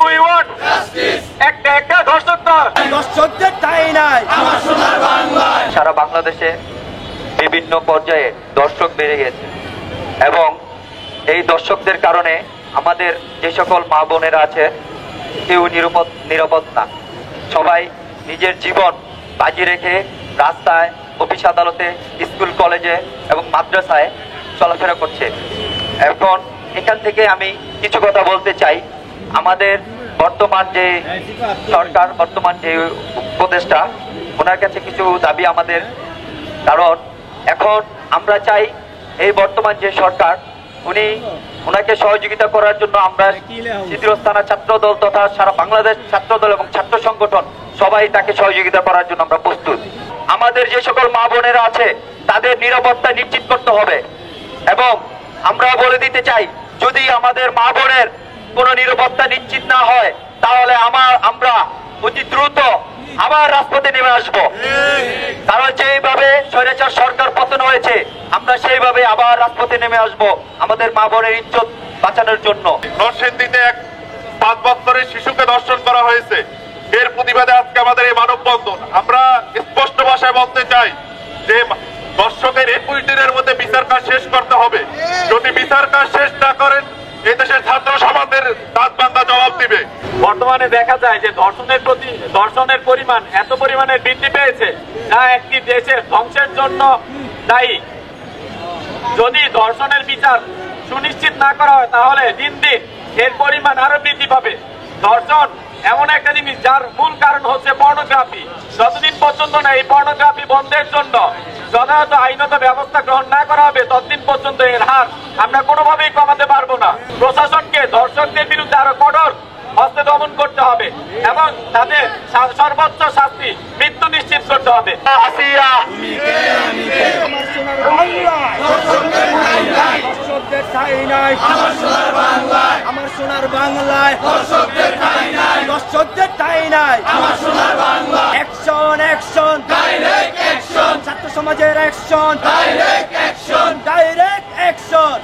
We want justice. একটা দর্শকদের ঠাঁই নাই আমার সোনার বাংলায়। সারা বাংলাদেশে বিভিন্ন পর্যায়ে দর্শক বেড়ে গেছে এবং এই দর্শকদের কারণে আমাদের যে সকল মা বোনেরা আছে কেউ নিরাপদ না। সবাই নিজের জীবন বাজি রেখে রাস্তায়, অফিস আদালতে, স্কুল কলেজে এবং মাদ্রাসায় চলাফেরা করছে। এখন এখান থেকে আমি কিছু কথা বলতে চাই। আমাদের বর্তমান যে সরকার, বর্তমান যে উপদেষ্টা, ওনার কাছে কিছু দাবি আমাদের। কারণ এখন আমরা চাই এই বর্তমান যে সরকার, ওনাকে সহযোগিতা করার জন্য আমরা চিত্রস্থানা ছাত্রদল তথা সারা বাংলাদেশ ছাত্রদল এবং ছাত্র সংগঠন সবাই তাকে সহযোগিতা করার জন্য আমরা প্রস্তুত। আমাদের যে সকল মা বোনেরা আছে তাদের নিরাপত্তা নিশ্চিত করতে হবে এবং আমরা বলে দিতে চাই, যদি আমাদের মা বোনের কোনো নিরাপত্তা নিশ্চিত না হয় তাহলে আমরা অতি দ্রুত আবার রাজপথে নেমে আসবো। কারণ যেইভাবে স্বৈরাচার সরকার পতন হয়েছে, আমরা সেইভাবে আবার রাজপথে নেমে আসবো আমাদের মা বোনের ইজ্জত বাঁচানোর জন্য। নরসিংদীতে এক 5 বছরের শিশুকে ধর্ষণ করা হয়েছে। এর প্রতিবাদে আজকে আমাদের এই মানববন্ধন। আমরা স্পষ্ট ভাষায় বলতে চাই যে দর্শকের 21 দিনের মধ্যে বিচার কাজ শেষ করতে হবে। যদি বিচার কাজ শেষ না করেন এই দেশের ছাত্র সমাজের দাঁত ভাঙা জবাব দিবে। বর্তমানে দেখা যায় যে ধর্ষণের পরিমাণ এত পরিমাণে বৃদ্ধি পেয়েছে যা একটি দেশের ধ্বংসের জন্য দায়ী। যদি ধর্ষণের বিচার সুনিশ্চিত না করা হয় তাহলে দিন দিন এর পরিমাণ আরো বৃদ্ধি পাবে। ধর্ষণ এমন একটা জিনিস যার মূল কারণ হচ্ছে পর্নোগ্রাফি। যতদিন পর্যন্ত না এই পর্নোগ্রাফি বন্ধের জন্য যথাযথ আইনত ব্যবস্থা গ্রহণ না করা হবে ততদিন পর্যন্ত এর হার আমরা কোনোভাবেই কমাতে পারবো না। প্রশাসনকে ধর্ষকদের বিরুদ্ধে আরো কঠোর হস্তে দমন করতে হবে এবং তাদের সর্বোচ্চ শাস্তি মৃত্যু নিশ্চিত করতে হবে। আমার সোনার বাংলায় দর্শকদের ঠাঁই নাই আমার সোনার Bangla. Action action direct action, ছাত্র সমাজের action direct action, direct action.